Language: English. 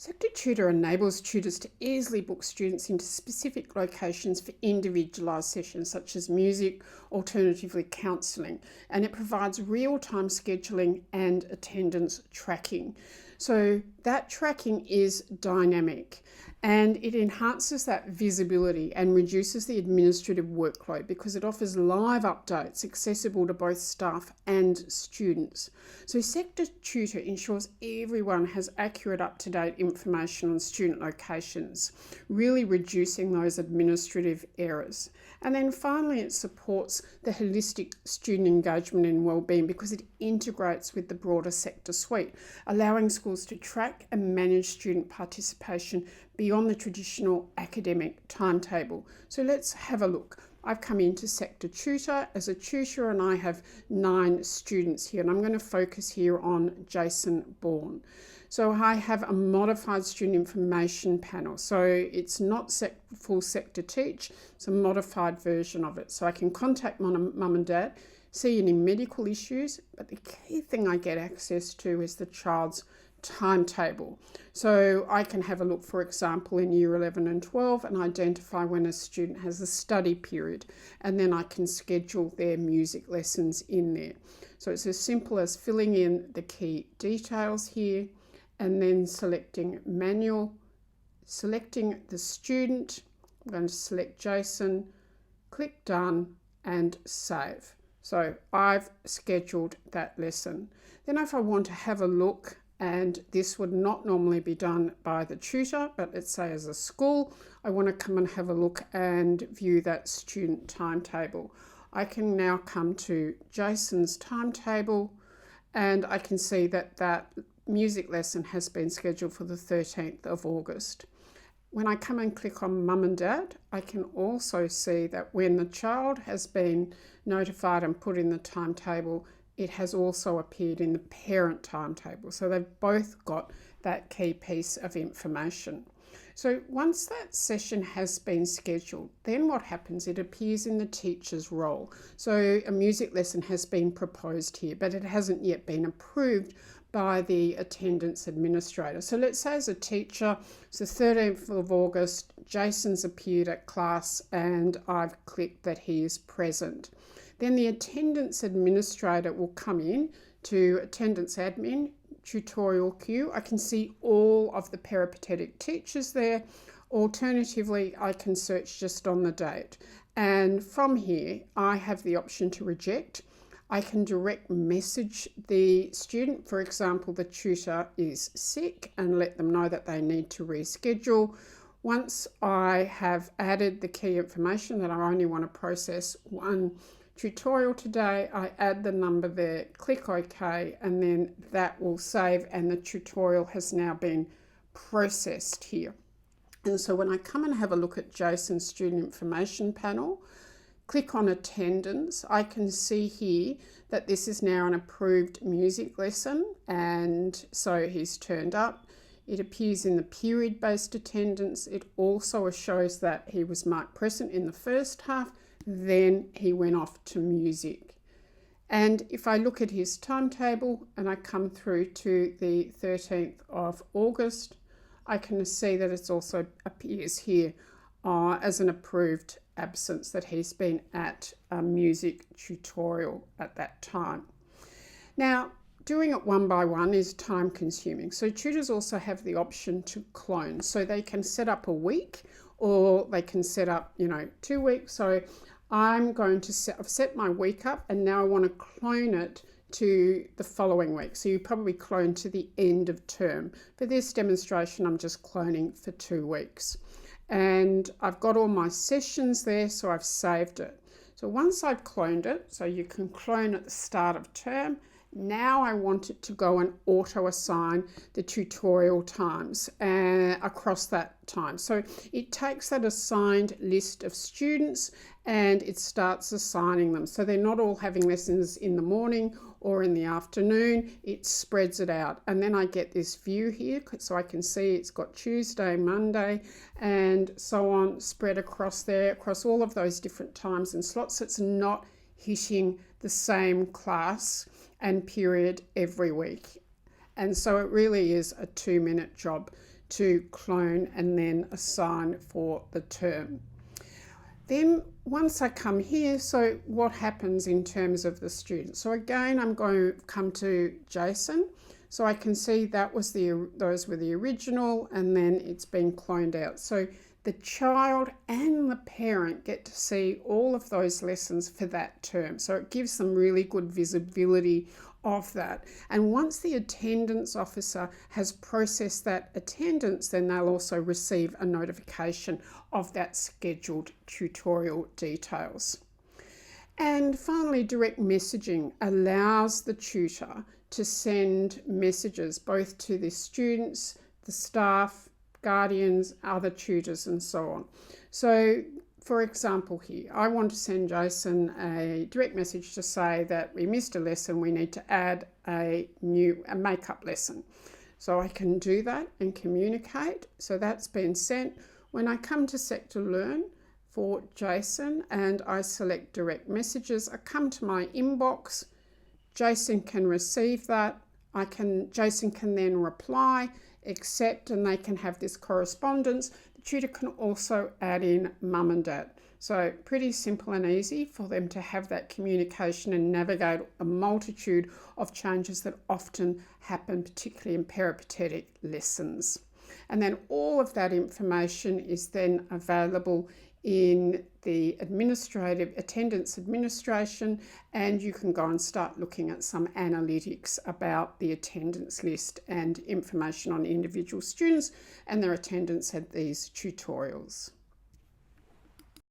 SEQTA Tutor enables tutors to easily book students into specific locations for individualised sessions such as music, alternatively counselling, and it provides real-time scheduling and attendance tracking. So that tracking is dynamic and it enhances that visibility and reduces the administrative workload because it offers live updates accessible to both staff and students. So SEQTA Tutor ensures everyone has accurate up-to-date information on student locations, really reducing those administrative errors. And then finally, it supports the holistic student engagement and wellbeing because it integrates with the broader SEQTA suite, allowing schools to track and manage student participation beyond the traditional academic timetable. So let's have a look. I've come into SEQTA Tutor as a tutor and I have 9 students here, and I'm going to focus here on Jason Bourne. So I have a modified student information panel. So it's not full SEQTA Teach, it's a modified version of it. So I can contact my mum and dad, see any medical issues, but the key thing I get access to is the child's timetable. So I can have a look, for example, in year 11 and 12 and identify when a student has a study period, and then I can schedule their music lessons in there. So it's as simple as filling in the key details here and then selecting manual, selecting the student. I'm going to select Jason, click done and save. So I've scheduled that lesson. Then if I want to have a look, and this would not normally be done by the tutor, but let's say as a school, I want to come and have a look and view that student timetable. I can now come to Jason's timetable and I can see that that music lesson has been scheduled for the 13th of August. When I come and click on Mum and Dad, I can also see that when the child has been notified and put in the timetable, it has also appeared in the parent timetable. So they've both got that key piece of information. So once that session has been scheduled, then what happens? It appears in the teacher's role. So a music lesson has been proposed here, but it hasn't yet been approved by the attendance administrator. So let's say as a teacher, it's the 13th of August, Jason's appeared at class and I've clicked that he is present. Then the attendance administrator will come in to attendance admin, tutorial queue. I can see all of the peripatetic teachers there. Alternatively, I can search just on the date. And from here, I have the option to reject. I can direct message the student. For example, the tutor is sick and let them know that they need to reschedule. Once I have added the key information that I only want to process one tutorial today, I add the number there, click OK, and then that will save and the tutorial has now been processed here. And so when I come and have a look at Jason's student information panel, click on attendance, I can see here that this is now an approved music lesson, and so he's turned up. It appears in the period-based attendance. It also shows that he was marked present in the first half, then he went off to music. And if I look at his timetable and I come through to the 13th of August, I can see that it also appears here as an approved absence, that he's been at a music tutorial at that time. Now, doing it one by one is time consuming. So tutors also have the option to clone. So they can set up a week or they can set up, 2 weeks. So I'm going to I've set my week up and now I want to clone it to the following week. So you probably clone to the end of term. For this demonstration, I'm just cloning for 2 weeks. And I've got all my sessions there, so I've saved it. So once I've cloned it, so you can clone at the start of term, now I want it to go and auto-assign the tutorial times across that time. So it takes that assigned list of students and it starts assigning them. So they're not all having lessons in the morning or in the afternoon, it spreads it out. And then I get this view here, so I can see it's got Tuesday, Monday, and so on, spread across there, across all of those different times and slots. So it's not hitting the same class and period every week. And so it really is a 2-minute job to clone and then assign for the term. Then once I come here, so what happens in terms of the student? So again, I'm going to come to JSON. So I can see that was those were the original, and then it's been cloned out. So the child and the parent get to see all of those lessons for that term. So it gives them really good visibility of that. And once the attendance officer has processed that attendance, then they'll also receive a notification of that scheduled tutorial details. And finally, direct messaging allows the tutor to send messages both to the students, the staff, guardians, other tutors, and so on. So for example here, I want to send Jason a direct message to say that we missed a lesson, we need to add a makeup lesson. So I can do that and communicate. So that's been sent. When I come to SEQTA Learn for Jason and I select direct messages, I come to my inbox. Jason can receive that. Jason can then reply, accept, and they can have this correspondence. The tutor can also add in mum and dad. So pretty simple and easy for them to have that communication and navigate a multitude of changes that often happen, particularly in peripatetic lessons. And then all of that information is then available in the administrative attendance administration, and you can go and start looking at some analytics about the attendance list and information on individual students and their attendance at these tutorials.